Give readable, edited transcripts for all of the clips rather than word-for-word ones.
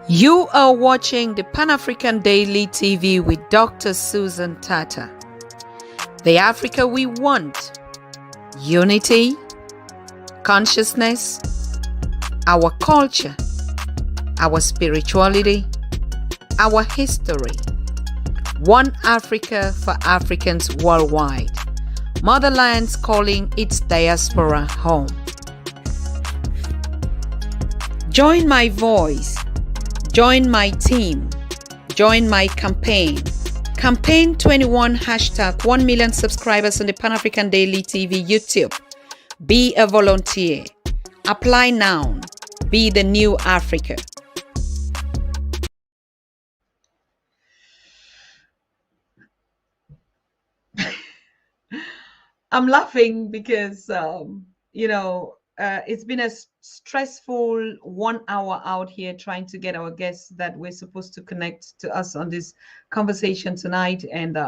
You are watching the Pan-African Daily TV with Dr. Susan Tata. The Africa we want. Unity, consciousness, our culture, our spirituality, our history. One Africa for Africans worldwide. Motherlands calling its diaspora home. Join my voice. Join my team. Join my campaign. Campaign 21 hashtag 1 million subscribers on the Pan-African Daily TV YouTube. Be a volunteer. Apply now. Be the new Africa. I'm laughing because, it's been a stressful 1 hour out here trying to get our guests that we're supposed to connect to us on this conversation tonight. And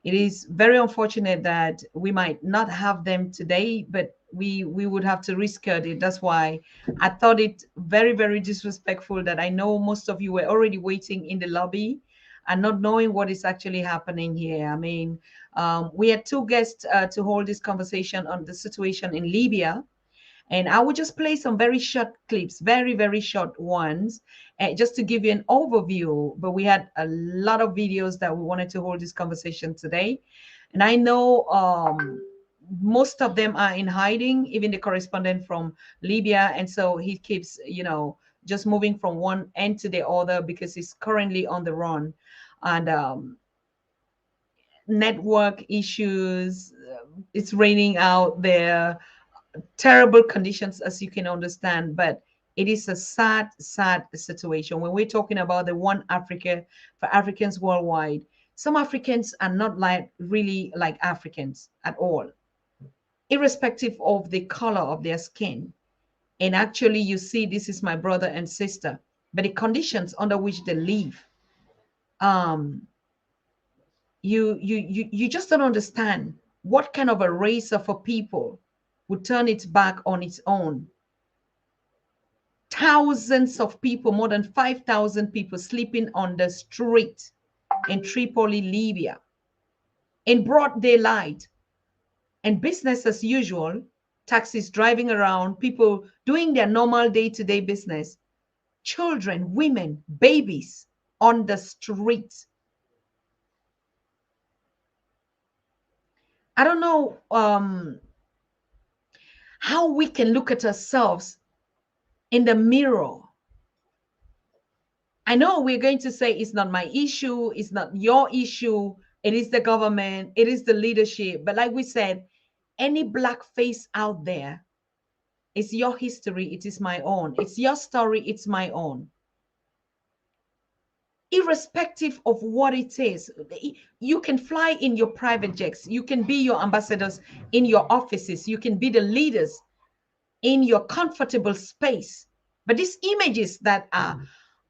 it is very unfortunate that we might not have them today, but we would have to reschedule it. That's why I thought it very, very disrespectful that I know most of you were already waiting in the lobby and not knowing what is actually happening here. I mean, we had two guests to hold this conversation on the situation in Libya. And I will just play some very short clips, very, very short ones, just to give you an overview. But we had a lot of videos that we wanted to hold this conversation today. And I know most of them are in hiding, even the correspondent from Libya. And so he keeps, just moving from one end to the other because he's currently on the run. And network issues, it's raining out there, terrible conditions, as you can understand, but it is a sad situation when we're talking about the one Africa for Africans worldwide. Some Africans are not really like Africans at all, irrespective of the color of their skin. And actually, you see, this is my brother and sister, but the conditions under which they live, you just don't understand what kind of a race of a people would turn its back on its own. Thousands of people, more than 5,000 people sleeping on the street in Tripoli, Libya, in broad daylight, and business as usual, taxis driving around, people doing their normal day-to-day business, children, women, babies on the street. I don't know how we can look at ourselves in the mirror. I know we're going to say it's not my issue, it's not your issue, it is the government, it is the leadership. But like we said, any black face out there, it's your history, it is my own. It's your story, it's my own. Irrespective of what it is, you can fly in your private jets, you can be your ambassadors in your offices, you can be the leaders in your comfortable space. But these images that are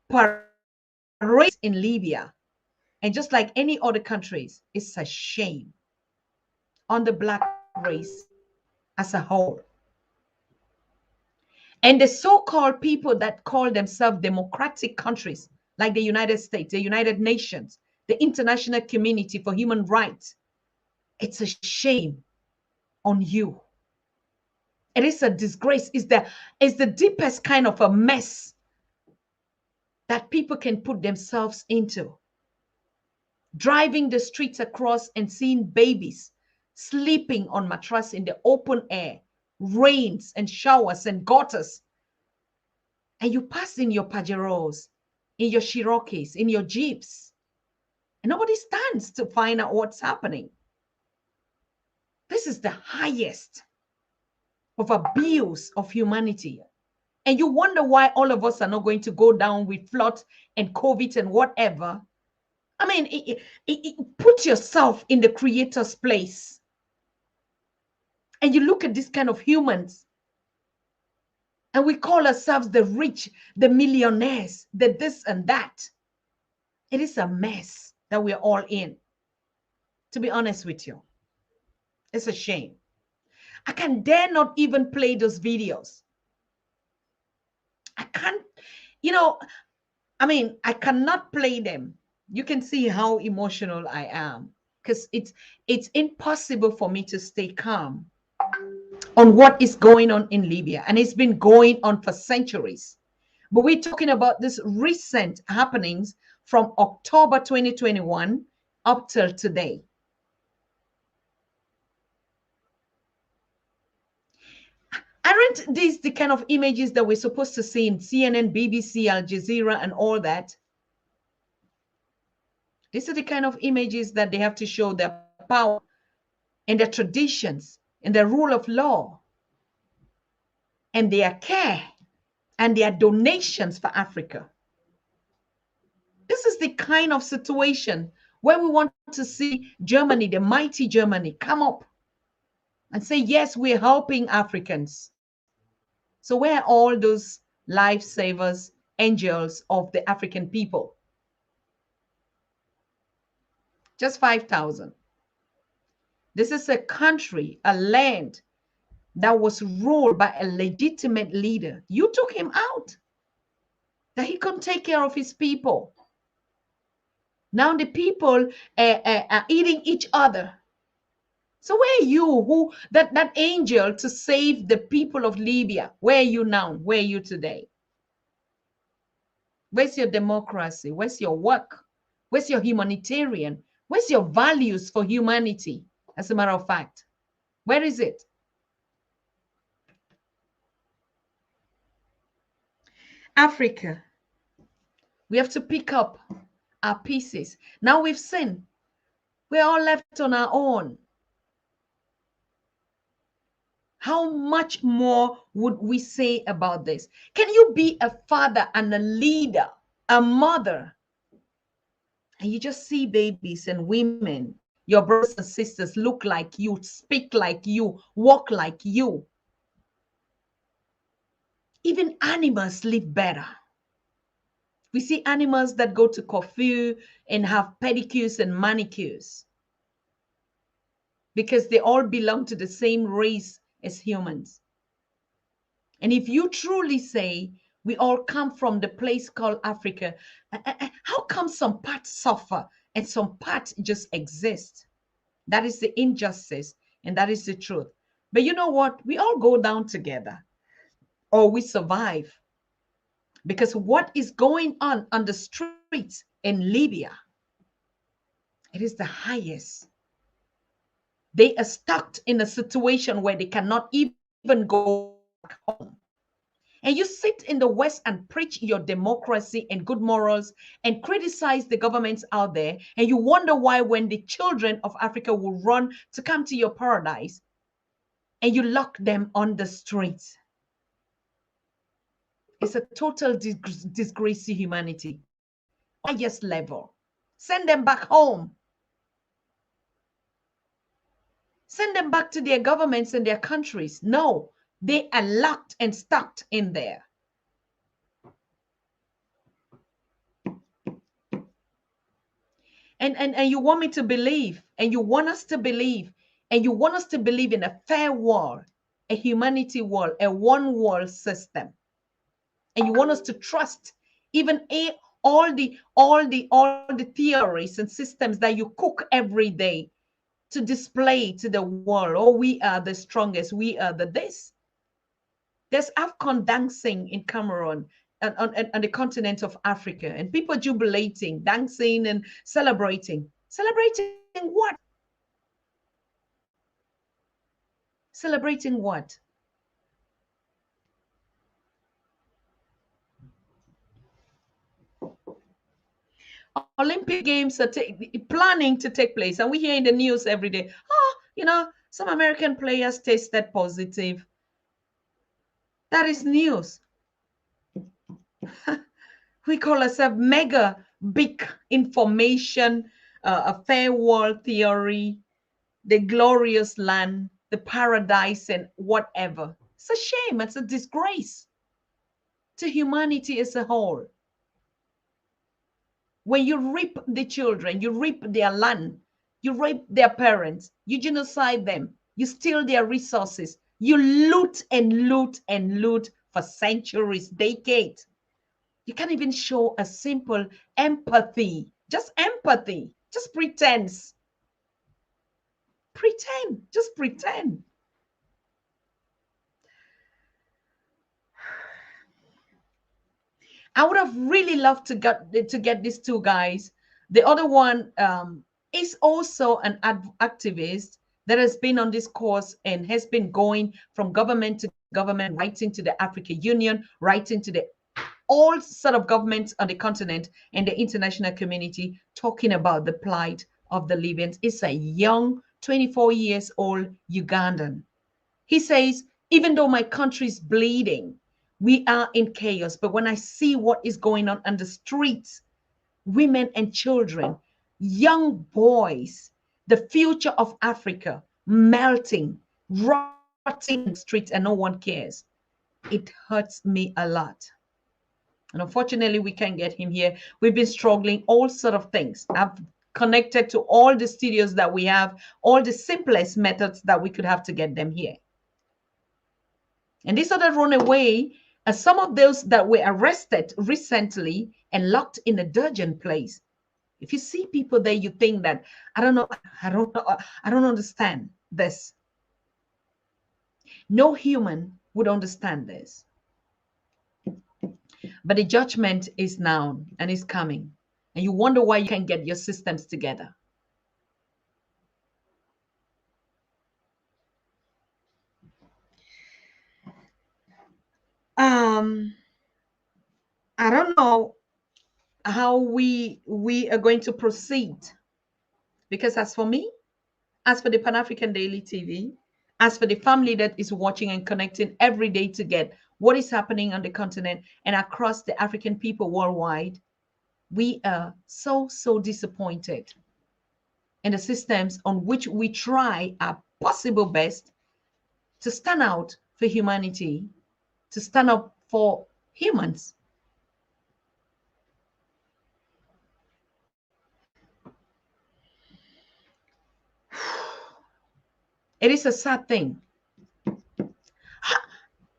parades in Libya, and just like any other countries, it's a shame on the black race as a whole. And the so-called people that call themselves democratic countries, like the United States, the United Nations, the international community for human rights, it's a shame on you. It is a disgrace. It's the deepest kind of a mess that people can put themselves into. Driving the streets across and seeing babies sleeping on mattresses in the open air, rains and showers and gutters. And you pass in your Pajeros, in your Cherokees, in your Jeeps, and nobody stands to find out what's happening. This is the highest of abuse of humanity. And you wonder why all of us are not going to go down with flood and COVID and whatever. I mean, put yourself in the creator's place. And you look at this kind of humans, and we call ourselves the rich, the millionaires, the this and that. It is a mess that we're all in, to be honest with you. It's a shame. I can dare not even play those videos. I can't, you know, I mean, I cannot play them. You can see how emotional I am because it's impossible for me to stay calm on what is going on in Libya, and it's been going on for centuries. But we're talking about this recent happenings from October 2021 up till today. Aren't these the kind of images that we're supposed to see in CNN, BBC, Al Jazeera, and all that? These are the kind of images that they have to show their power and their traditions and their rule of law and their care and their donations for Africa. This is the kind of situation where we want to see Germany, the mighty Germany, come up and say, yes, we're helping Africans. So where are all those lifesavers, angels of the African people? Just 5,000. This is a country, a land that was ruled by a legitimate leader. You took him out, that he couldn't take care of his people. Now the people are eating each other. So where are you, who that angel to save the people of Libya? Where are you now? Where are you today? Where's your democracy? Where's your work? Where's your humanitarian? Where's your values for humanity? As a matter of fact, where is it? Africa, we have to pick up our pieces. Now we've seen we're all left on our own. How much more would we say about this? Can you be a father and a leader, a mother, and you just see babies and women, your brothers and sisters look like you, speak like you, walk like you? Even animals live better. We see animals that go to curfew and have pedicures and manicures because they all belong to the same race as humans. And if you truly say we all come from the place called Africa, how come some parts suffer and some parts just exist? That is the injustice and that is the truth. But you know what? We all go down together or we survive. Because what is going on the streets in Libya, it is the highest. They are stuck in a situation where they cannot even go back home. And you sit in the West and preach your democracy and good morals and criticize the governments out there. And you wonder why when the children of Africa will run to come to your paradise and you lock them on the streets. It's a total disgrace to humanity. Highest level. Send them back home. Send them back to their governments and their countries. No, they are locked and stuck in there. And you want me to believe, and you want us to believe, and you want us to believe in a fair world, a humanity world, a one world system. And you want us to trust even all the theories and systems that you cook every day to display to the world. Oh, we are the strongest. We are the this. There's AFCON dancing in Cameroon on the continent of Africa, and people jubilating, dancing and celebrating. Celebrating what? Celebrating what? Olympic Games are planning to take place, and we hear in the news every day, oh, some American players tested positive. That is news. We call ourselves mega big information, a fair world theory, the glorious land, the paradise, and whatever. It's a shame. It's a disgrace to humanity as a whole. When you rape the children, you rape their land, you rape their parents, you genocide them, you steal their resources, you loot and loot and loot for centuries, decades. You can't even show a simple empathy, just empathy, just pretense. Pretend, just pretend. I would have really loved to get these two guys. The other one is also an activist that has been on this course and has been going from government to government, writing to the African Union, writing to the all sort of governments on the continent and the international community, talking about the plight of the Libyans. It's a young 24 years old Ugandan. He says, even though my country is bleeding, we are in chaos. But when I see what is going on the streets, women and children, young boys, the future of Africa melting, rotting in the streets, and no one cares, it hurts me a lot. And unfortunately, we can't get him here. We've been struggling all sort of things. I've connected to all the studios that we have, all the simplest methods that we could have to get them here. And these other runaway are some of those that were arrested recently and locked in a dungeon place. If you see people there, you think that, I don't know, I don't understand this. No human would understand this. But the judgment is now and is coming. And you wonder why you can't get your systems together. I don't know how we are going to proceed. Because as for me, as for the Pan-African Daily TV, as for the family that is watching and connecting every day to get what is happening on the continent and across the African people worldwide, we are so disappointed in the systems on which we try our possible best to stand out for humanity, to stand up for humans. It is a sad thing.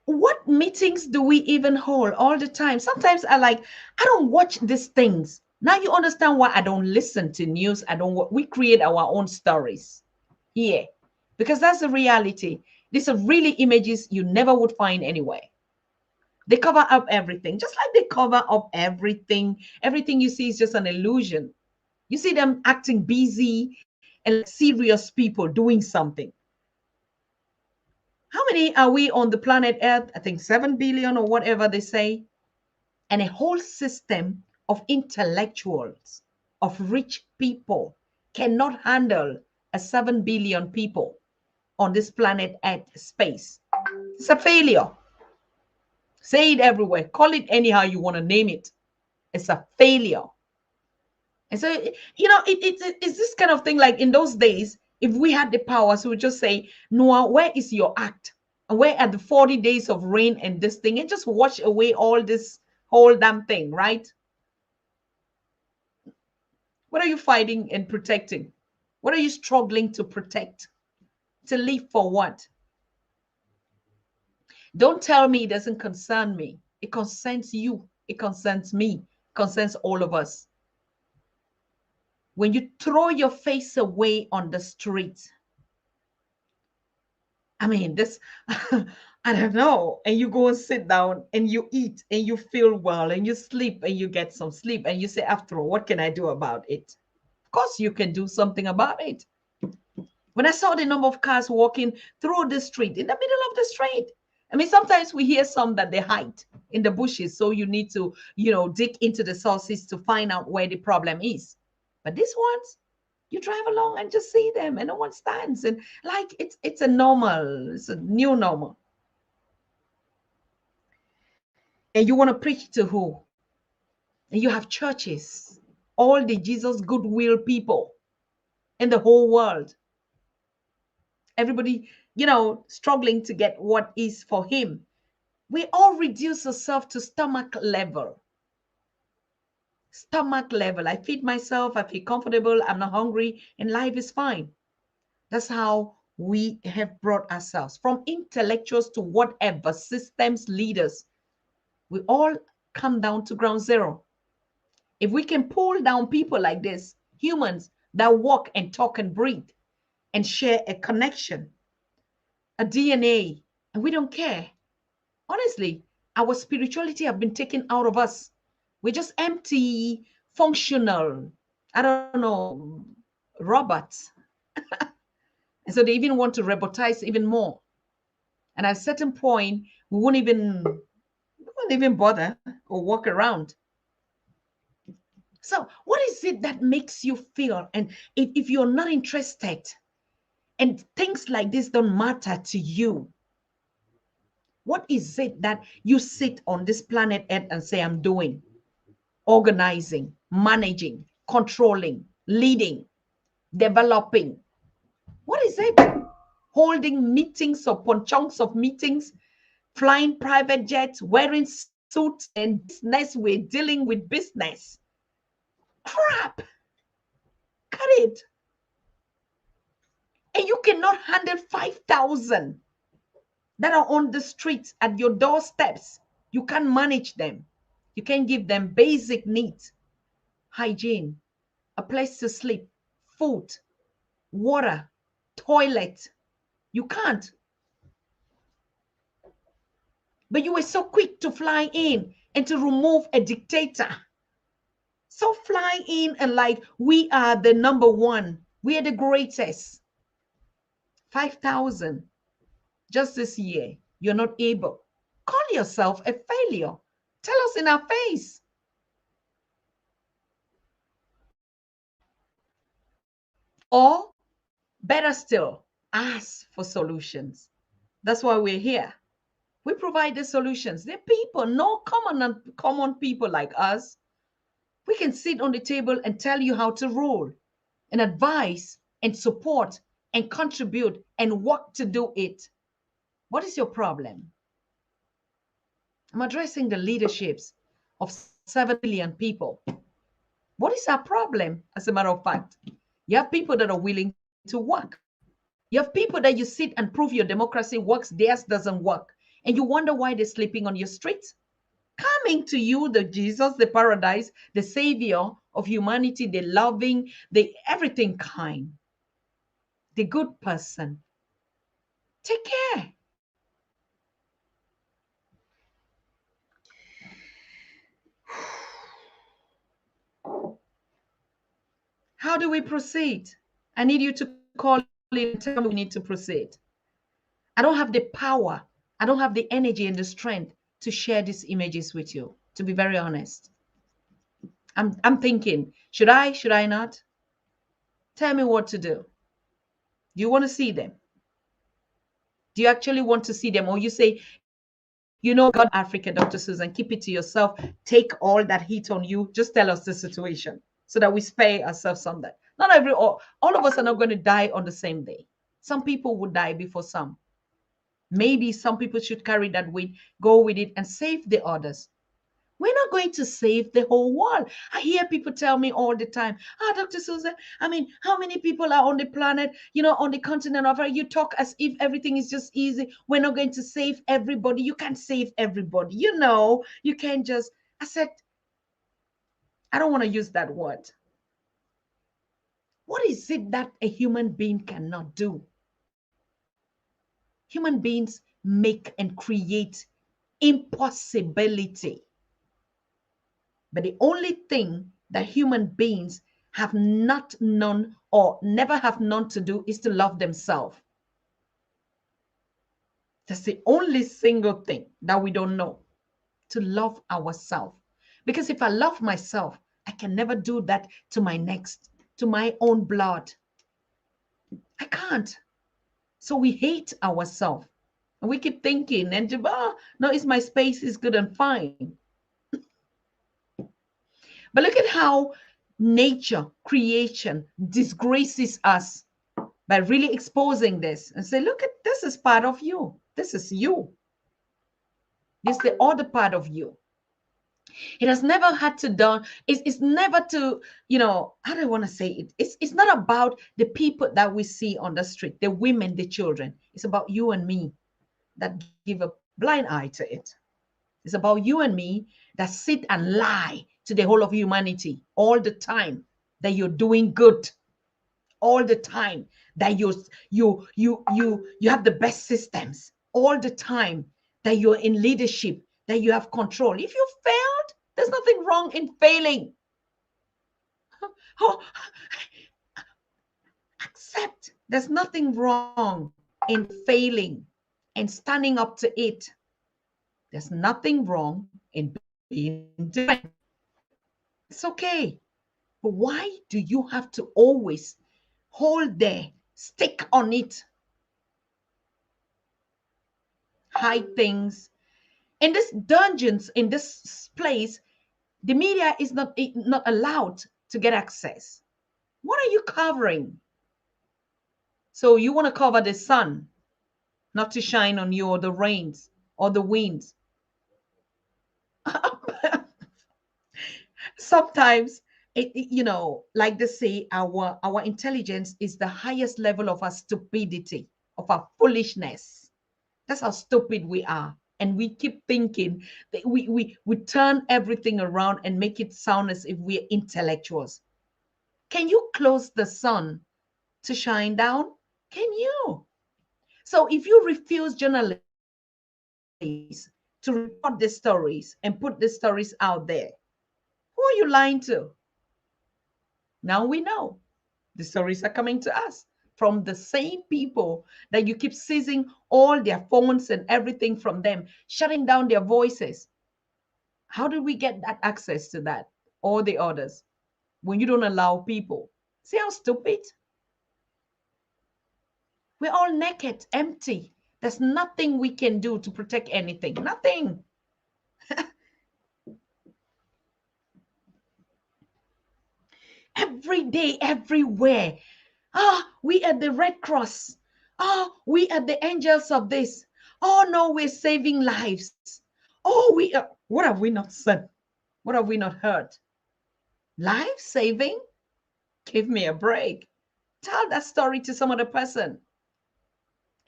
What meetings do we even hold all the time? Sometimes I don't watch these things. Now you understand why I don't listen to news. We create our own stories here because that's the reality. These are really images you never would find anywhere. They cover up everything, just like they cover up everything. Everything you see is just an illusion. You see them acting busy and like serious people doing something. How many are we on the planet Earth? I think 7 billion or whatever they say. And a whole system of intellectuals, of rich people cannot handle a 7 billion people on this planet Earth space. It's a failure. Say it everywhere. Call it anyhow you want to name it. It's a failure. And so, it's this kind of thing like in those days, if we had the powers, we would just say, Noah, where is your act? And where are the 40 days of rain and this thing? And just wash away all this whole damn thing, right? What are you fighting and protecting? What are you struggling to protect? To live for what? Don't tell me it doesn't concern me. It concerns you. It concerns me. It concerns all of us. When you throw your face away on the street, I mean, this, I don't know, and you go and sit down and you eat and you feel well and you sleep and you get some sleep and you say, after all, what can I do about it? Of course, you can do something about it. When I saw the number of cars walking through the street, in the middle of the street, I mean, sometimes we hear some that they hide in the bushes. So you need to, dig into the sources to find out where the problem is. But these ones, you drive along and just see them and no one stands. And like, it's a new normal. And you want to preach to who? And you have churches, all the Jesus goodwill people in the whole world. Everybody, struggling to get what is for him. We all reduce ourselves to stomach level. Stomach level. I feed myself, I feel comfortable, I'm not hungry, and life is fine. That's how we have brought ourselves, from intellectuals to whatever, systems, leaders. We all come down to ground zero. If we can pull down people like this, humans that walk and talk and breathe and share a connection, a DNA, and we don't care. Honestly, our spirituality have been taken out of us. We're just empty, functional, I don't know, robots. And so they even want to robotize even more. And at a certain point, we won't even bother or walk around. So what is it that makes you feel? And if you're not interested and things like this don't matter to you, what is it that you sit on this planet Earth and say, I'm doing, organizing, managing, controlling, leading, developing? What is it? Holding meetings upon chunks of meetings, flying private jets, wearing suits and business. We're dealing with business. Crap. Cut it. And you cannot handle 5,000 that are on the streets at your doorsteps. You can't manage them. You can't give them basic needs, hygiene, a place to sleep, food, water, toilet. You can't. But you were so quick to fly in and to remove a dictator. So fly in and like, we are the number one. We are the greatest. 5,000 just this year. You're not able. Call yourself a failure. Tell us in our face. Or better still, ask for solutions. That's why we're here. We provide the solutions. They're people, no common people like us. We can sit on the table and tell you how to rule and advise and support and contribute and work to do it. What is your problem? I'm addressing the leaderships of 7 billion people. What is our problem? As a matter of fact, you have people that are willing to work. You have people that you sit and prove your democracy works, theirs doesn't work. And you wonder why they're sleeping on your streets. Coming to you, the Jesus, the paradise, the savior of humanity, the loving, the everything kind, the good person. Take care. How do we proceed? I need you to call in and tell me we need to proceed. I don't have the power. I don't have the energy and the strength to share these images with you, to be very honest. I'm thinking, should I not? Tell me what to do. Do you want to see them? Do you actually want to see them? Or you say, you know, God, Africa, Dr. Susan, keep it to yourself. Take all that heat on you. Just tell us the situation so that we spare ourselves on that. Not all of us are not going to die on the same day. Some people would die before some. Maybe some people should carry that weight, go with it, and save the others. We're not going to save the whole world. I hear people tell me all the time, Dr. Susan, I mean, how many people are on the planet, on the continent of Earth? You talk as if everything is just easy. We're not going to save everybody. You can't save everybody. You can't just, I said, I don't want to use that word. What is it that a human being cannot do? Human beings make and create impossibility. But the only thing that human beings have not known or never have known to do is to love themselves. That's the only single thing that we don't know, to love ourselves. Because if I love myself, I can never do that to my next, to my own blood. I can't. So we hate ourselves. And we keep thinking, and no, it's my space is good and fine. But look at how nature, creation disgraces us by really exposing this and say, look, this is part of you. This is you. This is the other part of you. It has never had to done. It's never to, how do I want to say it? It's not about the people that we see on the street, the women, the children. It's about you and me that give a blind eye to it. It's about you and me that sit and lie to the whole of humanity all the time that you're doing good, all the time that you have the best systems, all the time that you're in leadership, that you have control. If you failed, there's nothing wrong in failing. Oh, accept there's nothing wrong in failing and standing up to it. There's nothing wrong in being different. It's okay. But why do you have to always hold there, stick on it, hide things? In this dungeons, in this place, the media is not allowed to get access. What are you covering? So you want to cover the sun, not to shine on you, or the rains or the winds. Sometimes like they say, our intelligence is the highest level of our stupidity, of our foolishness. That's how stupid we are. And we keep thinking that we turn everything around and make it sound as if we're intellectuals. Can you close the sun to shine down? Can you? So if you refuse journalists to report the stories and put the stories out there, who are you lying to? Now we know the stories are coming to us from the same people that you keep seizing all their phones and everything from them, shutting down their voices. How did we get that access to that? All the others, when you don't allow people. See how stupid? We're all naked, empty. There's nothing we can do to protect anything. Nothing. Every day, everywhere. We are the Red Cross. We are the angels of this. Oh no, we're saving lives. Oh, we are. What have we not said? What have we not heard? Life saving? Give me a break. Tell that story to some other person.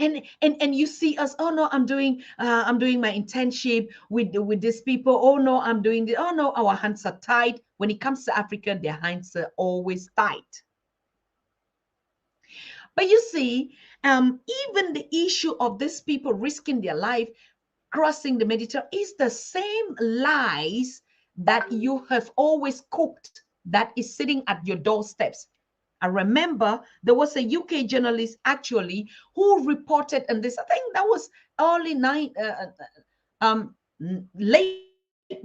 And you see us, oh no, I'm doing my internship with these people. Oh no, I'm doing this. Oh no, our hands are tied. When it comes to Africa, their hands are always tight. But you see, even the issue of these people risking their life crossing the Mediterranean is the same lies that you have always cooked that is sitting at your doorsteps. I remember there was a UK journalist actually who reported, and this, I think that was late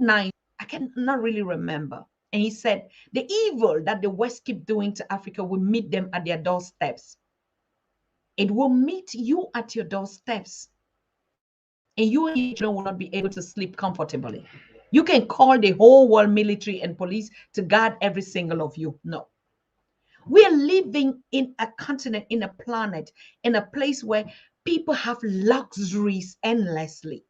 9. I can not really remember. And he said the evil that the West keep doing to Africa will meet them at their doorsteps. It will meet you at your doorsteps. And you and your children will not be able to sleep comfortably. You can call the whole world military and police to guard every single of you. No. We are living in a continent, in a planet, in a place where people have luxuries endlessly.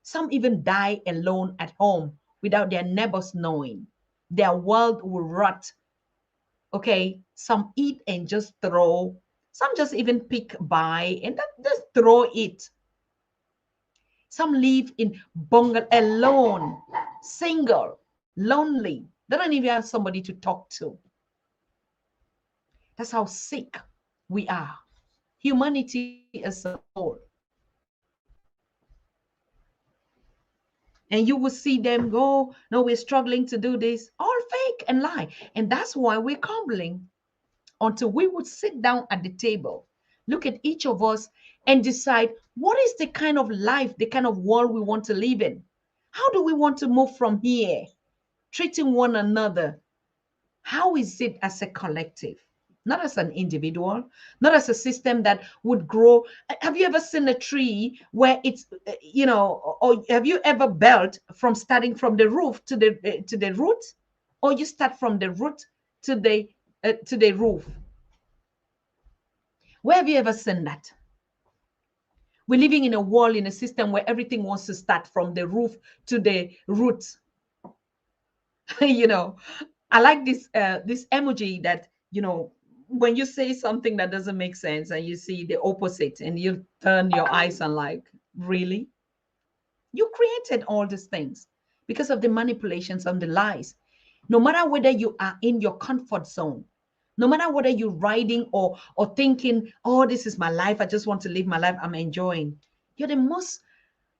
Some even die alone at home without their neighbors knowing. Their world will rot. Okay, some eat and just throw. Some just even pick by and just throw it. Some live in bungalow alone, single, lonely. They don't even have somebody to talk to. That's how sick we are. Humanity as a whole. And you will see them go, no, we're struggling to do this. All fake and lie. And that's why we're crumbling. Until we would sit down at the table, look at each of us and decide what is the kind of life, the kind of world we want to live in. How do we want to move from here? Treating one another. How is it as a collective? Not as an individual, not as a system that would grow. Have you ever seen a tree where it's, or have you ever built from starting from the roof to the root, or you start from the root to the roof? Where have you ever seen that? We're living in a world, in a system where everything wants to start from the roof to the root. You know, I like this emoji that, when you say something that doesn't make sense and you see the opposite and you turn your eyes and like, really? You created all these things because of the manipulations and the lies. No matter whether you are in your comfort zone, no matter whether you're riding or thinking, oh, this is my life, I just want to live my life, I'm enjoying. You're the most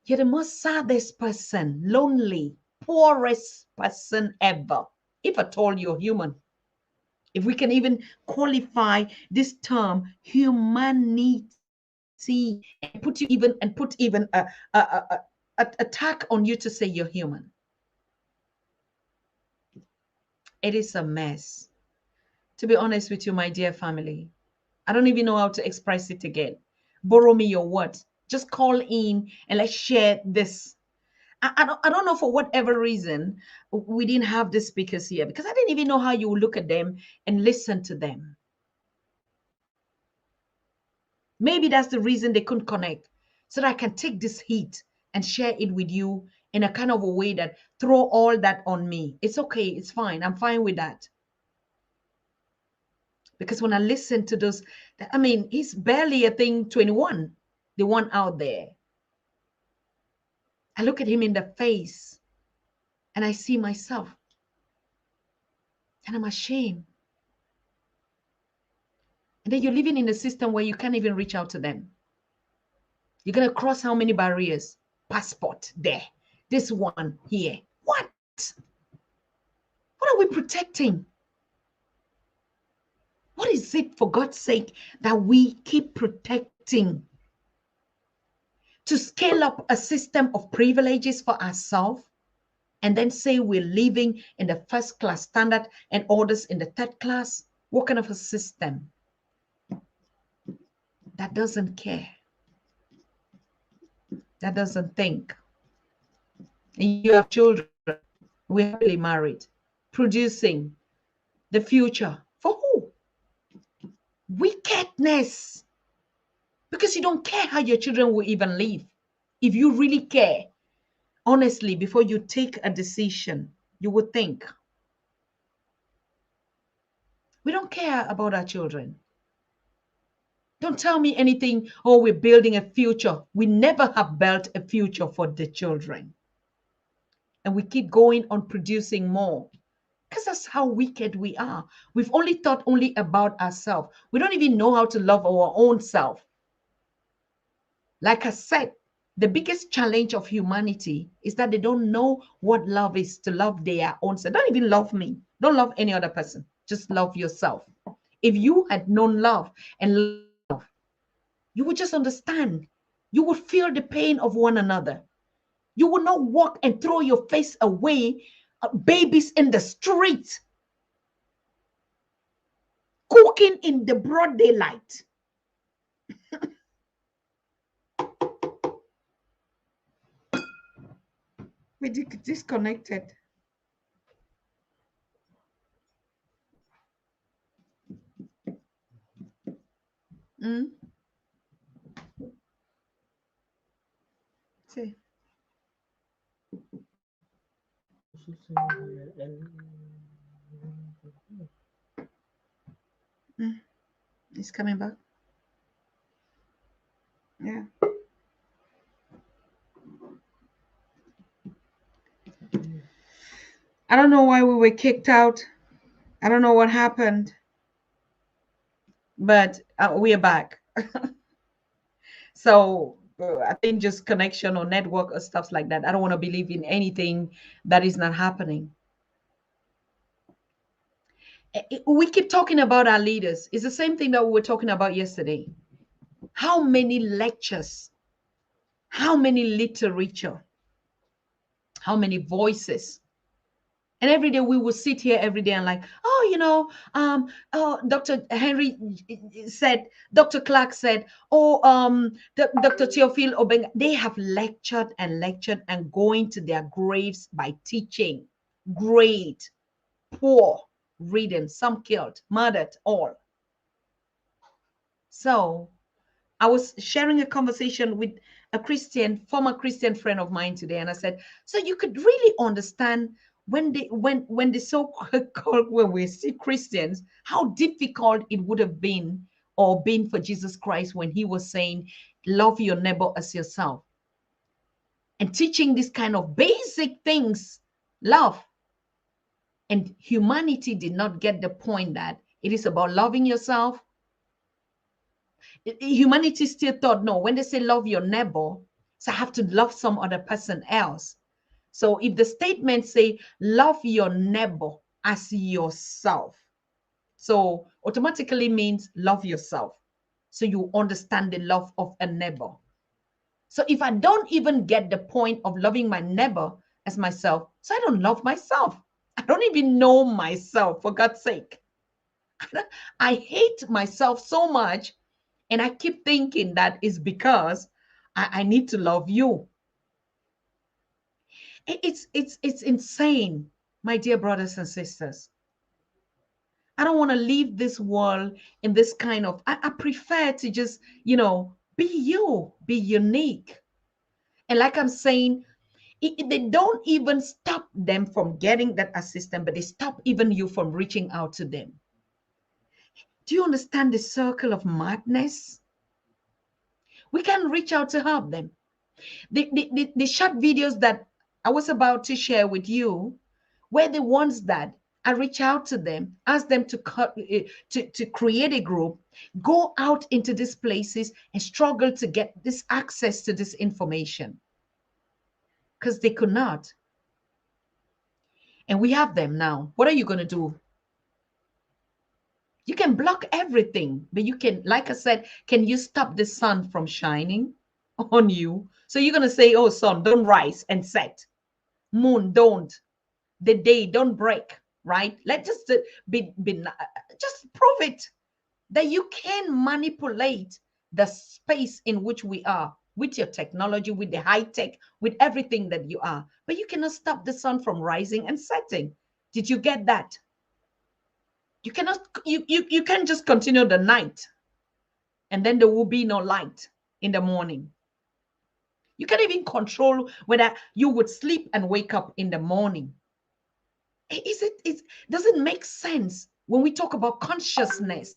you're the most saddest person, lonely, poorest person ever. If at all you're human. If we can even qualify this term, humanity, and put even a tag on you to say you're human. It is a mess. To be honest with you, my dear family, I don't even know how to express it again. Borrow me your words. Just call in and let's share this. I don't know, for whatever reason we didn't have the speakers here, because I didn't even know how you look at them and listen to them. Maybe that's the reason they couldn't connect, so that I can take this heat and share it with you in a kind of a way that throw all that on me. It's okay. It's fine. I'm fine with that. Because when I listen to those, I mean, he's barely, I think, 21, the one out there. I look at him in the face and I see myself and I'm ashamed. And then you're living in a system where you can't even reach out to them. You're going to cross how many barriers? Passport there, this one here. What? What are we protecting? What is it, for God's sake, that we keep protecting? To scale up a system of privileges for ourselves and then say we're living in the first class standard and others in the third class? What kind of a system that doesn't care, that doesn't think? And you have children, we're happily married, producing the future for who? Wickedness. Because you don't care how your children will even live. If you really care, honestly, before you take a decision, you would think. We don't care about our children. Don't tell me anything, oh, we're building a future. We never have built a future for the children. And we keep going on producing more. Because that's how wicked we are. We've only thought only about ourselves. We don't even know how to love our own self. Like I said, the biggest challenge of humanity is that they don't know what love is, to love their own self. Don't even love me. Don't love any other person. Just love yourself. If you had known love and love, you would just understand. You would feel the pain of one another. You would not walk and throw your face away, babies in the street, cooking in the broad daylight. We disconnected. Mm? See. Mm. It's coming back. Yeah. I don't know why we were kicked out. I don't know what happened, but we are back. So I think just connection or network or stuff like that. I don't want to believe in anything that is not happening. We keep talking about our leaders. It's the same thing that we were talking about yesterday. How many lectures, how many literature, how many voices. And every day we will sit here every day and like, oh, oh, Dr. Henry said, Dr. Clark said, oh, Dr. Theophile Obenga. They have lectured and going to their graves by teaching. Great, poor, reading, some killed, murdered, all. So I was sharing a conversation with a former Christian friend of mine today, and I said, so you could really understand when the so-called, when we see Christians, how difficult it would have been or been for Jesus Christ when he was saying, love your neighbor as yourself, and teaching this kind of basic things, love. And humanity did not get the point that it is about loving yourself. Humanity still thought, no, when they say love your neighbor, so I have to love some other person else. So if the statement say love your neighbor as yourself, so automatically means love yourself. So you understand the love of a neighbor. So if I don't even get the point of loving my neighbor as myself, so I don't love myself. I don't even know myself, for God's sake. I hate myself so much, and I keep thinking that is because I need to love you. It's insane, my dear brothers and sisters. I don't want to leave this world in this kind of, I prefer to just, be you, be unique. And like I'm saying, they don't even stop them from getting that assistance, but they stop even you from reaching out to them. Do you understand the circle of madness? We can reach out to help them. The short videos that I was about to share with you were the ones that I reach out to them, ask them to create a group, go out into these places and struggle to get this access to this information because they could not. And we have them now. What are you going to do? You can block everything, but you can, like I said, can you stop the sun from shining on you? So you're going to say, oh, sun, don't rise and set. Moon, don't. The day, don't break, right? Let's just just prove it that you can manipulate the space in which we are with your technology, with the high tech, with everything that you are. But you cannot stop the sun from rising and setting. Did you get that? You cannot, you can't just continue the night and then there will be no light in the morning. You can't even control whether you would sleep and wake up in the morning. It doesn't make sense when we talk about consciousness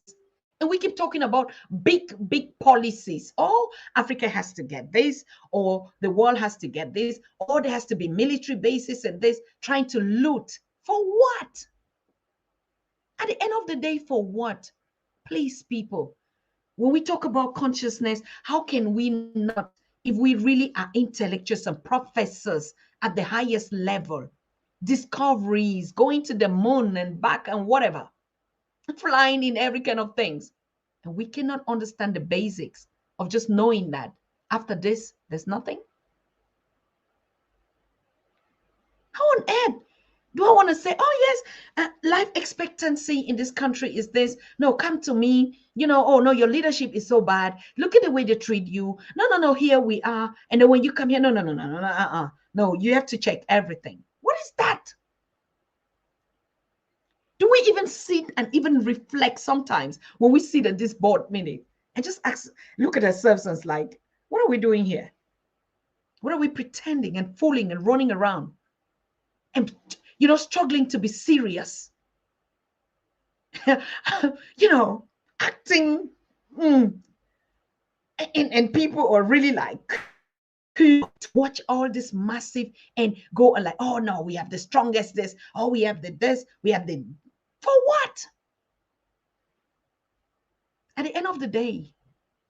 and we keep talking about big policies. Oh, Africa has to get this, or the world has to get this, or there has to be military bases and this, trying to loot. For what? At the end of the day, for what? Please, people, when we talk about consciousness, how can we not, if we really are intellectuals and professors at the highest level, discoveries, going to the moon and back and whatever, flying in every kind of things, and we cannot understand the basics of just knowing that after this, there's nothing? How on earth do I want to say, oh, yes, life expectancy in this country is this? No, come to me. Oh, no, your leadership is so bad. Look at the way they treat you. No, here we are. And then when you come here, no. No, you have to check everything. What is that? Do we even sit and even reflect sometimes when we sit at this board meeting and just look at ourselves and it's like, what are we doing here? What are we pretending and fooling and running around? And struggling to be serious, acting, and people are really like to watch all this massive and go and like, oh no, we have the strongest this, oh we have the this, we have the, for what? At the end of the day,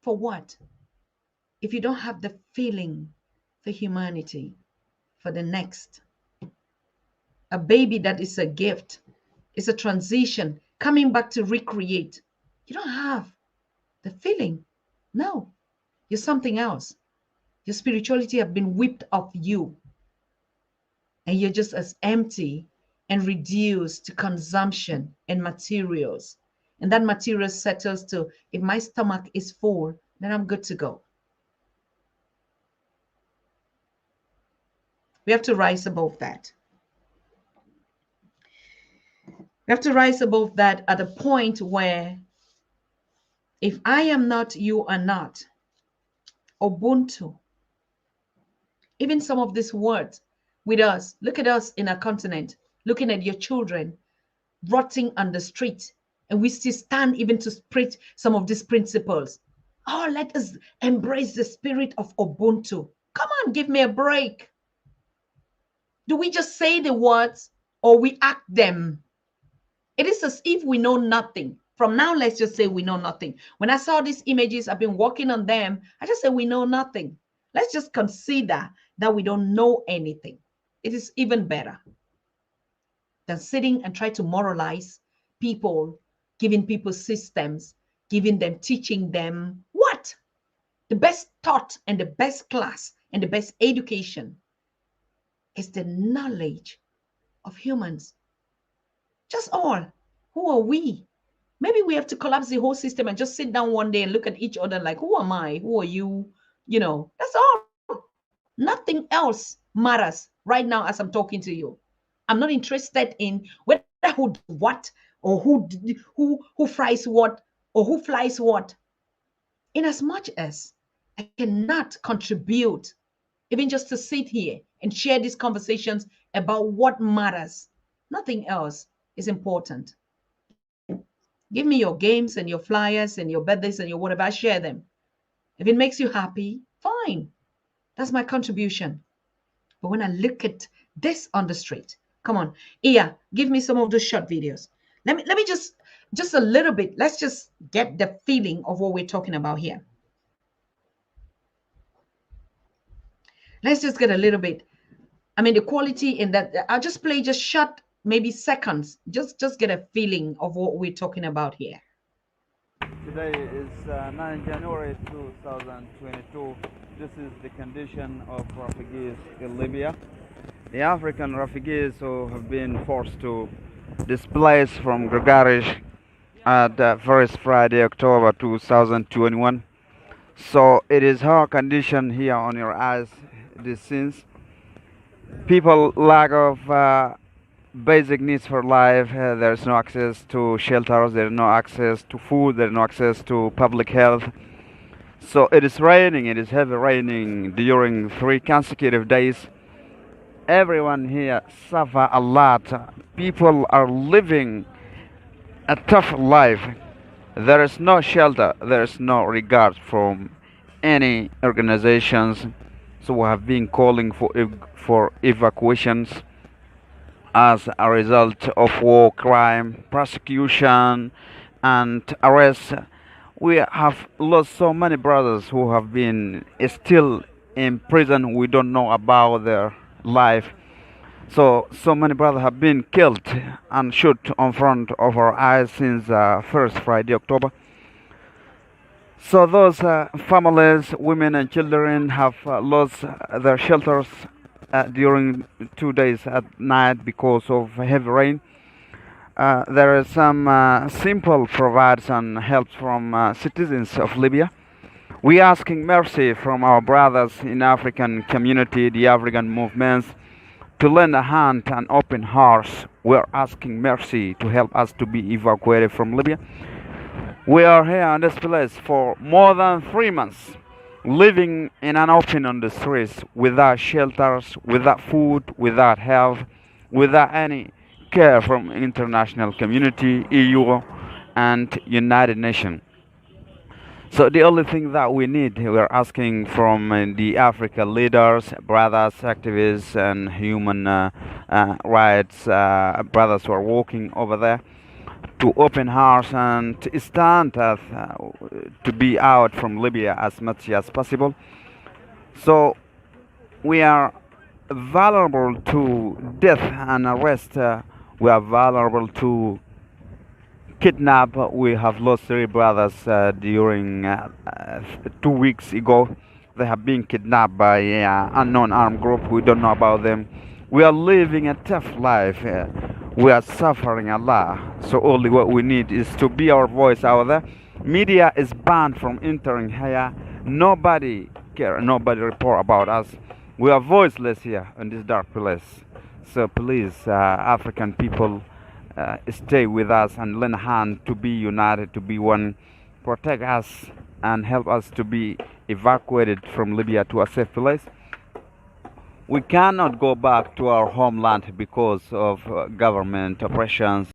for what? If you don't have the feeling for humanity, for the next, a baby that is a gift, it's a transition, coming back to recreate. You don't have the feeling. No, you're something else. Your spirituality have been whipped off you. And you're just as empty and reduced to consumption and materials. And that material settles to, if my stomach is full, then I'm good to go. We have to rise above that. We have to rise above that at a point where if I am not, you are not. Ubuntu. Even some of these words with us, look at us in our continent. looking at your children rotting on the street, and we still stand even to spread some of these principles. Oh, let us embrace the spirit of Ubuntu. Come on, give me a break. Do we just say the words or we act them? It is as if we know nothing. From now, let's just say we know nothing. When I saw these images, I've been working on them. I just said we know nothing. Let's just consider that we don't know anything. It is even better than sitting and try to moralize people, giving people systems, giving them, teaching them what? The best taught and the best class and the best education is the knowledge of humans. Just all. Who are we? Maybe we have to collapse the whole system and just sit down one day and look at each other like, who am I? Who are you? You know, that's all. Nothing else matters right now as I'm talking to you. I'm not interested in whether who does what or who fries what or who flies what. In as much as I cannot contribute, even just to sit here and share these conversations about what matters, nothing else is important. Give me your games and your flyers and your birthdays and your whatever, I share them. If it makes you happy, fine. That's my contribution. But when I look at this on the street, come on, Iya, give me some of those short videos. Let me just a little bit. Let's just get the feeling of what we're talking about here. Let's just get a little bit. I mean, the quality in that. I'll just play just short, maybe seconds. Just get a feeling of what we're talking about here. Today is 9 January 2022. This is the condition of refugees in Libya. The African refugees who have been forced to displace from Gregarish at the first Friday, October 2021. So it is our condition here on your eyes, these scenes. People lack of basic needs for life. There's no access to shelters, there's no access to food, there's no access to public health. So it is raining, it is heavy raining during 3 consecutive days. Everyone here suffer a lot. People are living a tough life. There is no shelter, there is no regard from any organizations. So we have been calling for evacuations as a result of war crime, prosecution, and arrests. We have lost so many brothers who have been still in prison. We don't know about their life. So many brothers have been killed and shot in front of our eyes since first Friday, October. So those families, women and children have lost their shelters during 2 days at night because of heavy rain. There is some simple provides and help from citizens of Libya. We are asking mercy from our brothers in African community, the African movements, to lend a hand and open hearts. We are asking mercy to help us to be evacuated from Libya. We are here on this place for more than 3 months, living in an open on the streets, without shelters, without food, without health, without any care from international community, EU, and United Nations. So the only thing that we need, we're asking from the African leaders, brothers, activists, and human rights brothers who are working over there, to open hearts and to stand as, to be out from Libya as much as possible. So we are vulnerable to death and arrest. We are vulnerable to kidnap. We have lost 3 brothers during 2 weeks ago. They have been kidnapped by an unknown armed group. We don't know about them. We are living a tough life. We are suffering a lot. So only what we need is to be our voice out there. Media is banned from entering here. Nobody care. Nobody report about us. We are voiceless here in this dark place. So please, African people, stay with us and lend a hand to be united, to be one. Protect us and help us to be evacuated from Libya to a safe place. We cannot go back to our homeland because of government oppressions.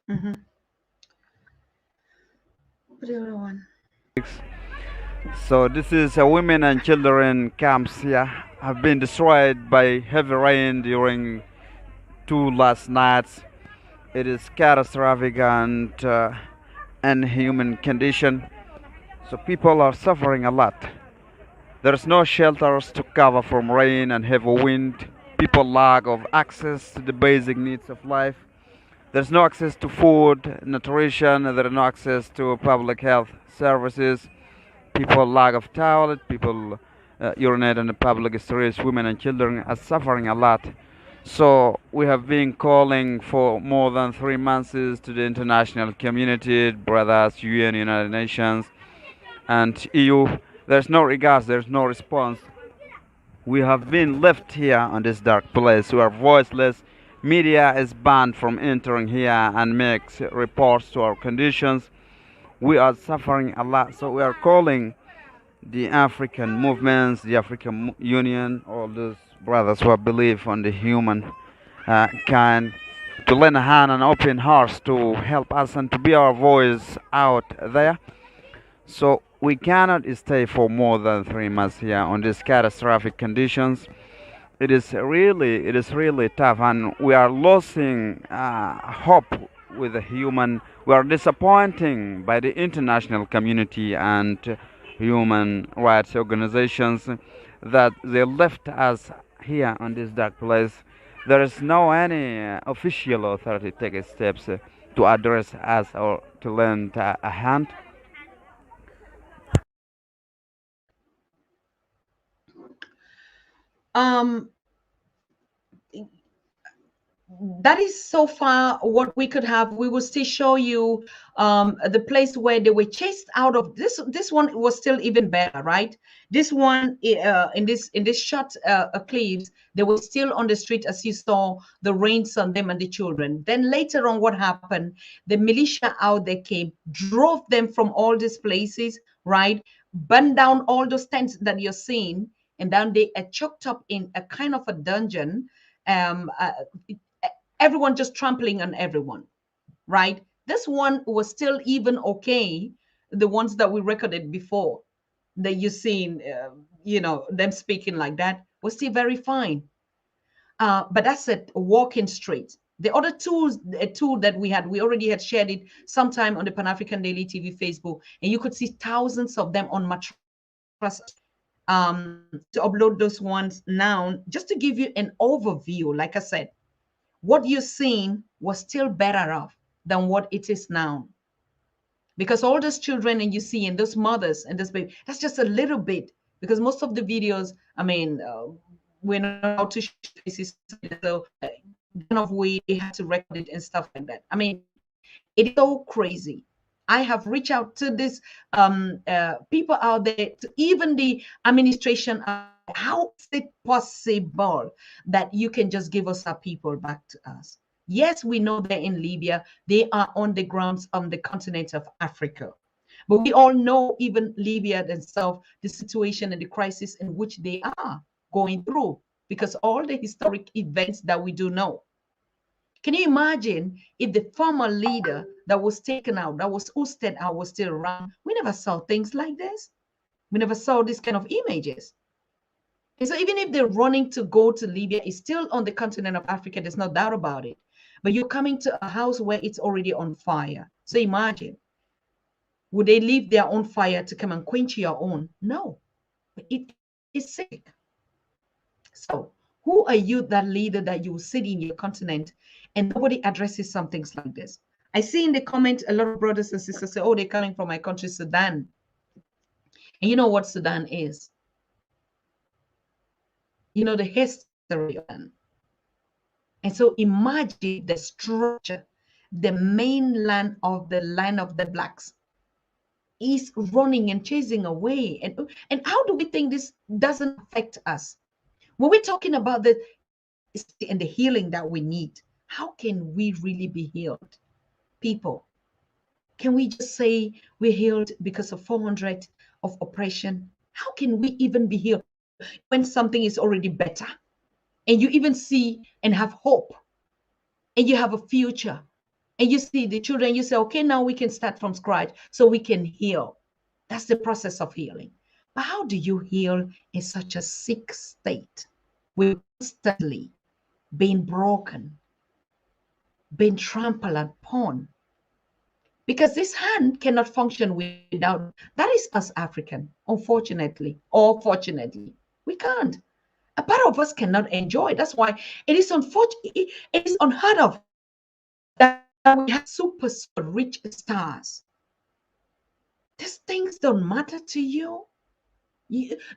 What the other one? So this is women and children camps here have been destroyed by heavy rain during two last nights. It is catastrophic and inhuman condition. So people are suffering a lot. There's no shelters to cover from rain and heavy wind. People lack of access to the basic needs of life. There's no access to food, nutrition, there's no access to public health services. People lack of toilet, people urinate in the public streets, women and children are suffering a lot. So we have been calling for more than 3 months to the international community, brothers, UN, United Nations, and EU. There's no regards, there's no response. We have been left here on this dark place. We are voiceless. Media is banned from entering here and makes reports to our conditions. We are suffering a lot, so we are calling the African movements, the African Union, all those brothers who believe on the human kind, to lend a hand and open hearts to help us and to be our voice out there. So we cannot stay for more than 3 months here on these catastrophic conditions. It is really tough, and we are losing hope with the human. We are disappointing by the international community and human rights organizations that they left us here on this dark place. There is no any official authority take steps to address us or to lend a hand. Um, that is so far what we could have. We will still show you the place where they were chased out of. This one was still even better, right? This one in this short clips, they were still on the street as you saw the rains on them and the children. Then later on, what happened? The militia out there came, drove them from all these places, right? Burned down all those tents that you're seeing, and then they are choked up in a kind of a dungeon. um uh, Everyone just trampling on everyone, right? This one was still even okay. The ones that we recorded before that you seen, them speaking like that was still very fine. But that's it, walking straight. The other tools, a tool that we already had shared it sometime on the Pan African Daily TV Facebook, and you could see thousands of them on mattress. To upload those ones now, just to give you an overview, like I said, what you're seeing was still better off than what it is now. Because all those children and you see and those mothers and this baby, that's just a little bit. Because most of the videos, I mean, we're not allowed to show faces, so kind of way they had to record it and stuff like that. I mean, it is so crazy. I have reached out to this people out there, to even the administration. How is it possible that you can just give us our people back to us? Yes, we know they're in Libya. They are on the grounds on the continent of Africa. But we all know even Libya themselves, the situation and the crisis in which they are going through, because all the historic events that we do know. Can you imagine if the former leader that was taken out, that was ousted out, was still around? We never saw things like this. We never saw this kind of images. And so even if they're running to go to Libya, it's still on the continent of Africa. There's no doubt about it. But you're coming to a house where it's already on fire. So imagine, would they leave their own fire to come and quench your own? No, but it is sick. So who are you, that leader, that you sit in your continent and nobody addresses some things like this? I see in the comment a lot of brothers and sisters say, oh, they're coming from my country, Sudan. And you know what Sudan is? You know the history of Sudan. And so imagine the structure, the mainland of the land of the blacks is running and chasing away. And how do we think this doesn't affect us? When we're talking about the and the healing that we need, how can we really be healed? People, can we just say we're healed because of 400 of oppression? How can we even be here when something is already better? And you even see and have hope, and you have a future, and you see the children, you say, okay, now we can start from scratch so we can heal. That's the process of healing. But how do you heal in such a sick state? We're constantly being broken, being trampled upon. Because this hand cannot function without, that is us African, unfortunately, or fortunately. We can't. A part of us cannot enjoy. That's why it is unfortunate, it is unheard of that we have super rich stars. These things don't matter to you.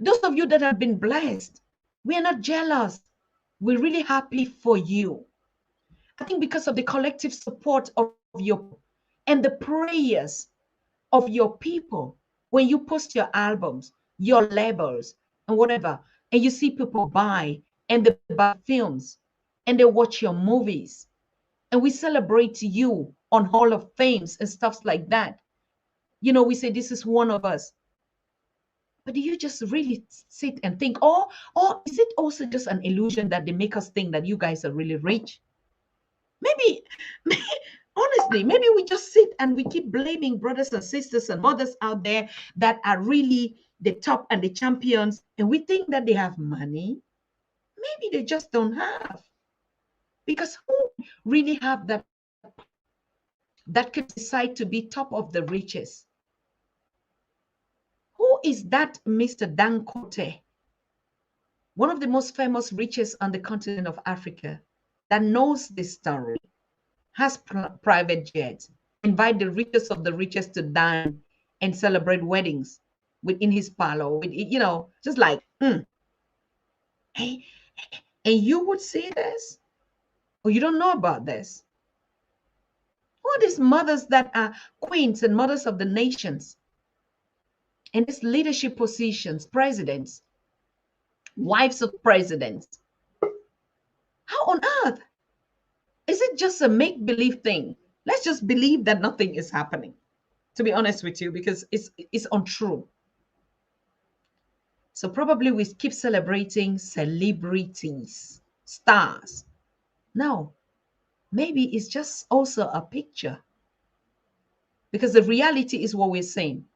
Those of you that have been blessed, we are not jealous. We're really happy for you. I think because of the collective support of your and the prayers of your people, when you post your albums, your labels, and whatever, and you see people buy and they buy films and they watch your movies, and we celebrate you on Hall of Fames and stuff like that. You know, we say this is one of us. But do you just really sit and think, or is it also just an illusion that they make us think that you guys are really rich? Maybe, honestly, maybe we just sit and we keep blaming brothers and sisters and mothers out there that are really the top and the champions, and we think that they have money. Maybe they just don't have. Because who really have that could decide to be top of the richest? Who is that Mr. Dangote, one of the most famous richest on the continent of Africa, that knows this story, has private jets, invite the richest of the richest to dine and celebrate weddings within his parlor, with, you know, just like, Hey, and you would see this, or you don't know about this? All these mothers that are queens and mothers of the nations, and these leadership positions, presidents, wives of presidents. How on earth? Is it just a make-believe thing? Let's just believe that nothing is happening, to be honest with you, because it's untrue. So probably we keep celebrating celebrities, stars. No, maybe it's just also a picture, because the reality is what we're saying.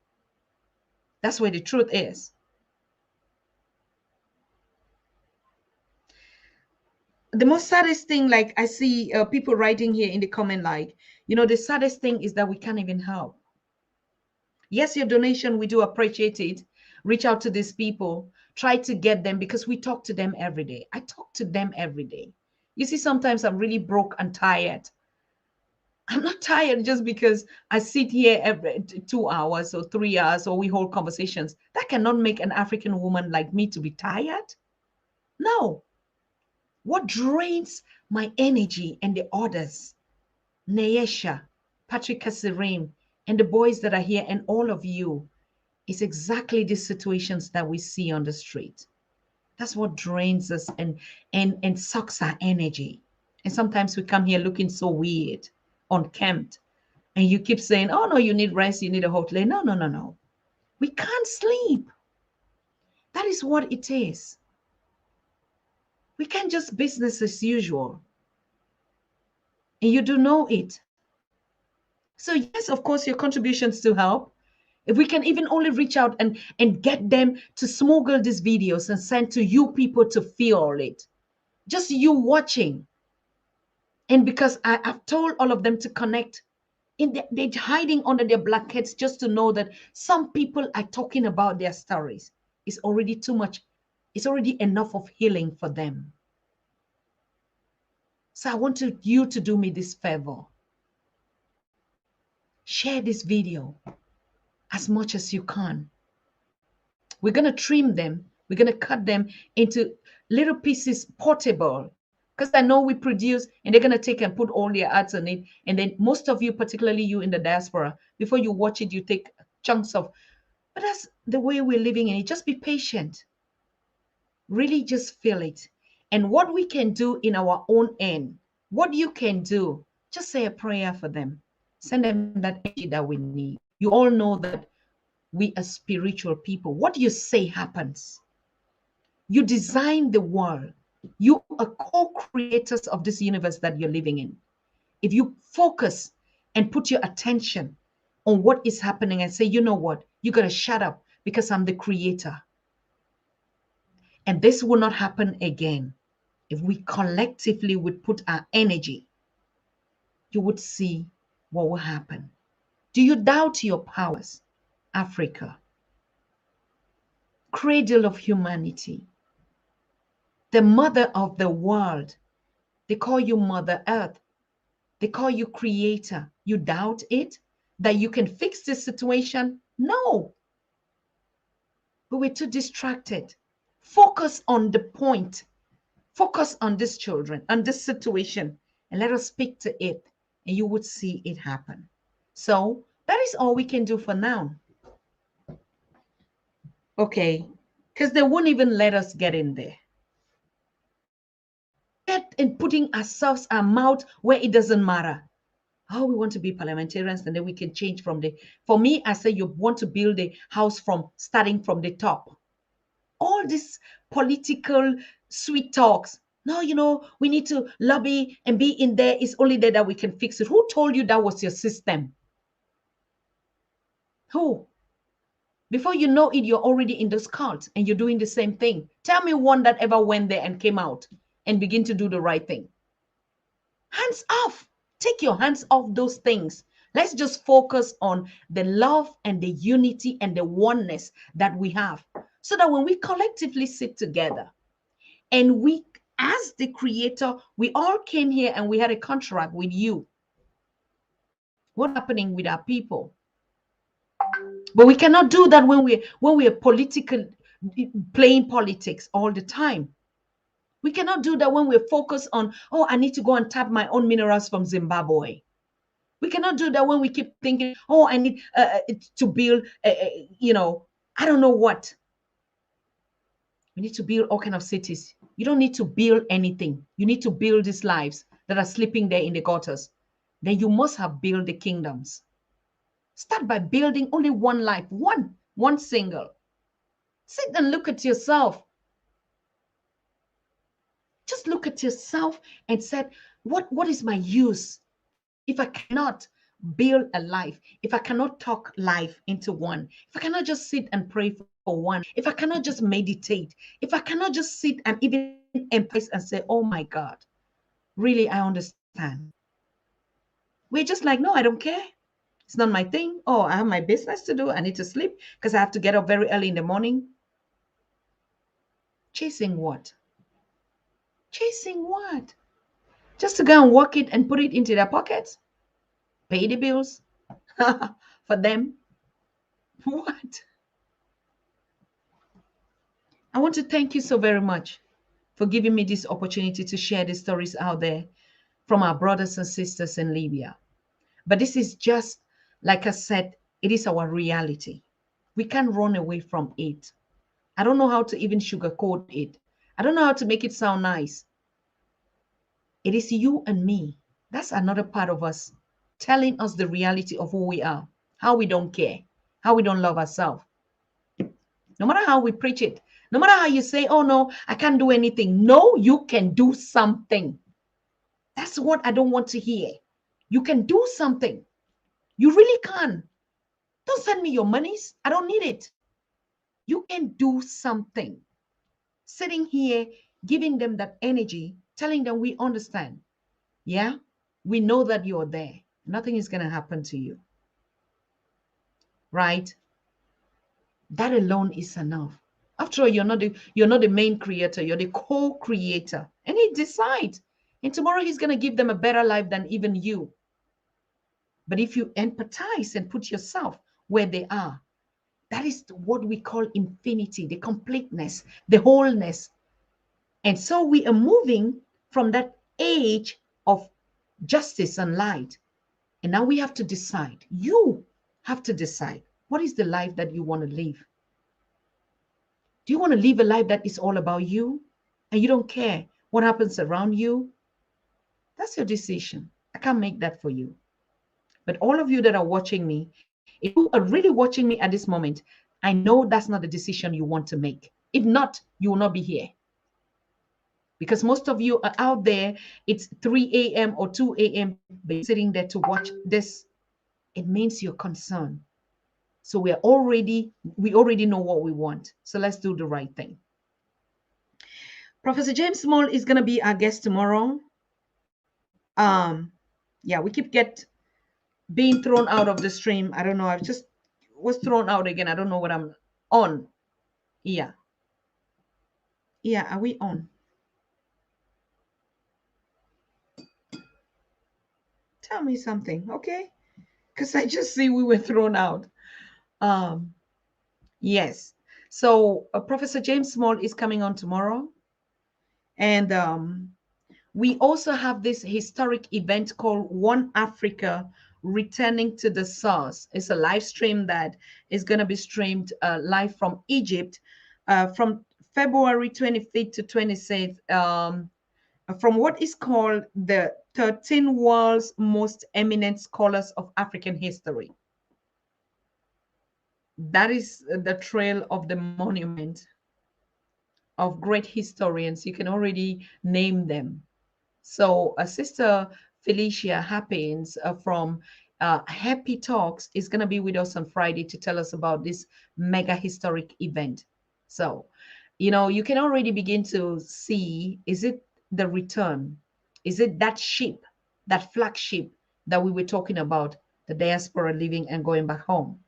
That's where the truth is. The most saddest thing, like I see people writing here in the comment, like, you know, the saddest thing is that we can't even help. Yes, your donation, we do appreciate it. Reach out to these people, try to get them, because we talk to them every day. I talk to them every day. You see, sometimes I'm really broke and tired. I'm not tired just because I sit here every 2 hours or 3 hours or we hold conversations. That cannot make an African woman like me to be tired. No. What drains my energy and the others, Naesha, Patrick Sirim, and the boys that are here, and all of you, is exactly the situations that we see on the street. That's what drains us and sucks our energy. And sometimes we come here looking so weird, unkempt, and you keep saying, oh no, you need rest, you need a hotel. No, no, no, no. We can't sleep. That is what it is. We can't just business as usual. And you do know it. So yes, of course, your contributions to help. If we can even only reach out and get them to smuggle these videos and send to you people to feel it. Just you watching. And because I've told all of them to connect, they're hiding under their blankets just to know that some people are talking about their stories. It's already too much. It's already enough of healing for them. So I want you to do me this favor. Share this video as much as you can. We're going to trim them. We're going to cut them into little pieces, portable, because I know we produce, and they're going to take and put all their ads on it. And then most of you, particularly you in the diaspora, before you watch it, you take chunks of, but that's the way we're living in it. Just be patient. Really just feel it. And what we can do in our own end, what you can do, just say a prayer for them. Send them that energy that we need. You all know that we are spiritual people. What you say happens. You design the world. You are co-creators of this universe that you're living in. If you focus and put your attention on what is happening and say, you know what, you got to shut up because I'm the creator. And this will not happen again. If we collectively would put our energy, you would see what will happen. Do you doubt your powers? Africa, cradle of humanity, the mother of the world. They call you Mother Earth. They call you creator. You doubt it? That you can fix this situation? No. But we're too distracted. Focus on the point. Focus on these children, on this situation, and let us speak to it, and you would see it happen. So that is all we can do for now. Okay, because they won't even let us get in there. Get in putting ourselves, our mouth where it doesn't matter. Oh, we want to be parliamentarians and then we can change from the. For me, I say you want to build a house from starting from the top. All these political sweet talks. No, we need to lobby and be in there. It's only there that we can fix it. Who told you that was your system? Who? Before you know it, you're already in those cults and you're doing the same thing. Tell me one that ever went there and came out and begin to do the right thing. Hands off. Take your hands off those things. Let's just focus on the love and the unity and the oneness that we have. So that when we collectively sit together and we, as the creator, we all came here and we had a contract with you. What's happening with our people? But we cannot do that when we're political, playing politics all the time. We cannot do that when we're focused on, oh, I need to go and tap my own minerals from Zimbabwe. We cannot do that when we keep thinking, oh, I need to build, I don't know what. We need to build all kinds of cities. You don't need to build anything. You need to build these lives that are sleeping there in the gutters. Then you must have built the kingdoms. Start by building only one life, one single. Sit and look at yourself. Just look at yourself and say, what is my use if I cannot build a life, if I cannot talk life into one, if I cannot just sit and pray for one, if I cannot just meditate, if I cannot just sit and even empathize and say, oh my God, really, I understand. We're just like, no, I don't care. It's not my thing. Oh, I have my business to do. I need to sleep because I have to get up very early in the morning. Chasing what? Chasing what? Just to go and work it and put it into their pockets? Pay the bills for them? What? I want to thank you so very much for giving me this opportunity to share the stories out there from our brothers and sisters in Libya. But this is just, like I said, it is our reality. We can't run away from it. I don't know how to even sugarcoat it. I don't know how to make it sound nice. It is you and me. That's another part of us telling us the reality of who we are, how we don't care, how we don't love ourselves. No matter how we preach it, no matter how you say, oh no, I can't do anything. No, you can do something. That's what I don't want to hear. You can do something. You really can. Don't send me your monies. I don't need it. You can do something. Sitting here, giving them that energy, telling them we understand. Yeah, we know that you're there. Nothing is going to happen to you. Right? That alone is enough. After all, you're not the main creator, you're the co-creator. And he decides. And tomorrow he's going to give them a better life than even you. But if you empathize and put yourself where they are, that is what we call infinity, the completeness, the wholeness. And so we are moving from that age of justice and light. And now we have to decide. You have to decide, what is the life that you want to live? Do you want to live a life that is all about you and you don't care what happens around you? That's your decision. I can't make that for you. But all of you that are watching me, If you are really watching me at this moment, I know that's not the decision you want to make. If not, you will not be here. Because most of you are out there, it's 3 a.m. or 2 a.m., but you're sitting there to watch this. It means you're concerned. So we already know what we want. So let's do the right thing. Professor James Small is going to be our guest tomorrow. Yeah, we keep being thrown out of the stream. I don't know. I just was thrown out again. I don't know what I'm on. Yeah. Yeah, are we on? Tell me something, okay? Because I just see we were thrown out. Um, yes. So Professor James Small is coming on tomorrow. And we also have this historic event called One Africa Returning to the Source. It's a live stream that is going to be streamed live from Egypt from February 25th to 26th, from what is called the 13 world's most eminent scholars of African history. That is the trail of the monument of great historians. You can already name them. So Sister Felicia Happins from Happy Talks is going to be with us on Friday to tell us about this mega historic event. So, you can already begin to see, is it the return? Is it that ship, that flagship that we were talking about, the diaspora leaving and going back home?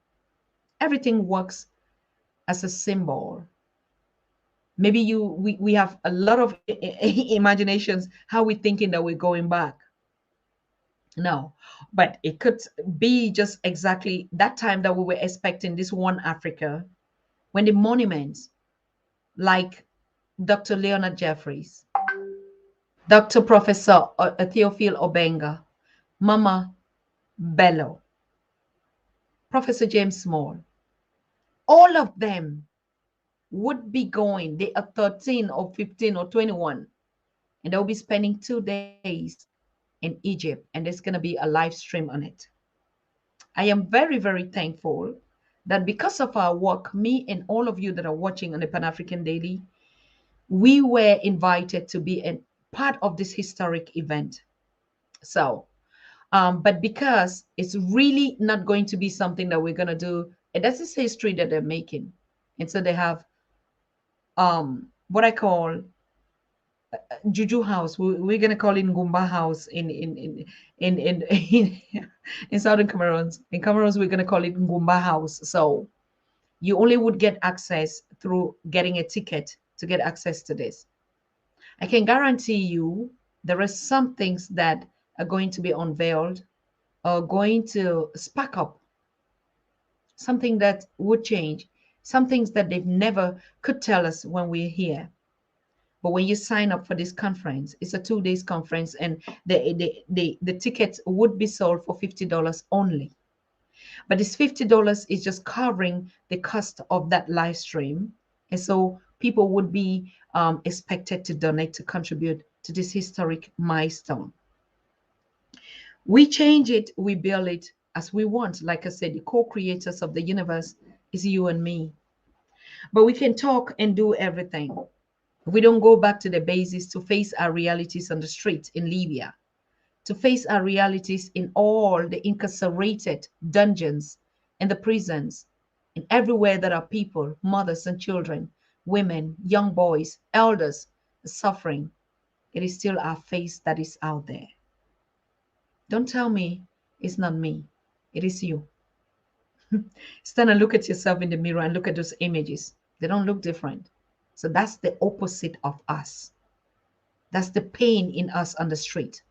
Everything works as a symbol. Maybe we have a lot of imaginations how we're thinking that we're going back. No, but it could be just exactly that time that we were expecting this one Africa, when the monuments like Dr. Leonard Jeffries, Dr. Professor Theophile Obenga, Mama Bello, Professor James Small, all of them would be going. They are 13 or 15 or 21, and they'll be spending 2 days in Egypt, and there's going to be a live stream on it. I am very, very thankful that because of our work, me and all of you that are watching on the Pan African Daily, we were invited to be a part of this historic event. So, but because it's really not going to be something that we're going to do, and that's this history that they're making. And so they have what I call Juju House. We're gonna call it Ngumba House in in Southern Cameroon. In Cameroon, we're gonna call it Ngumba House. So you only would get access through getting a ticket to get access to this. I can guarantee you there are some things that are going to be unveiled or going to spark up something that would change, some things that they've never could tell us when we're here. But when you sign up for this conference, it's a 2 days conference, and the tickets would be sold for $50 only. But this $50 is just covering the cost of that live stream. And so people would be expected to donate, to contribute to this historic milestone. We change it, we build it as we want. Like I said, the co-creators of the universe is you and me. But we can talk and do everything. We don't go back to the basics to face our realities on the street in Libya, to face our realities in all the incarcerated dungeons and the prisons, and everywhere there are people, mothers and children, women, young boys, elders suffering. It is still our face that is out there. Don't tell me it's not me. It is you. Stand and look at yourself in the mirror and look at those images. They don't look different. So that's the opposite of us. That's the pain in us on the street.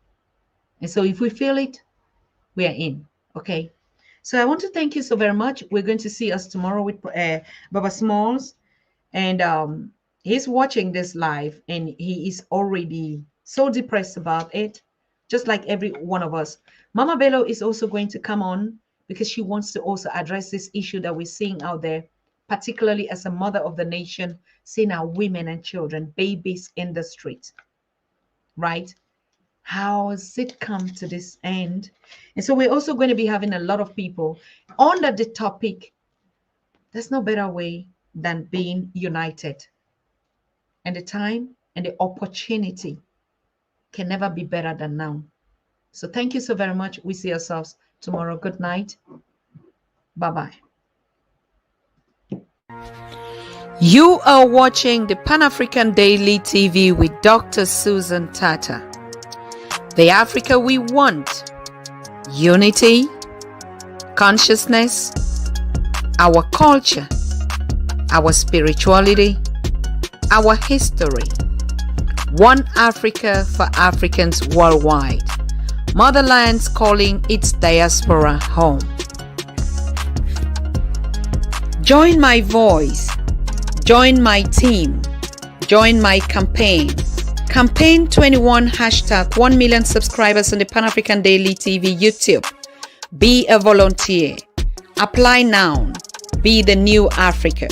And so if we feel it, we are in. Okay. So I want to thank you so very much. We're going to see us tomorrow with Baba Smalls. And he's watching this live and he is already so depressed about it, just like every one of us. Mama Bello is also going to come on because she wants to also address this issue that we're seeing out there, particularly as a mother of the nation, seeing our women and children, babies in the street, right? How has it come to this end? And so we're also going to be having a lot of people under the topic, there's no better way than being united. And the time and the opportunity can never be better than now. So thank you so very much. We see ourselves tomorrow. Good night. Bye-bye. You are watching the Pan-African Daily TV with Dr. Susan Tata. The Africa we want. Unity, consciousness, our culture, our spirituality, our history. One Africa for Africans worldwide. Motherlands calling its diaspora home. Join my voice. Join my team. Join my campaign. Campaign 21 hashtag 1 million subscribers on the Pan-African Daily TV YouTube. Be a volunteer. Apply now. Be the new Africa.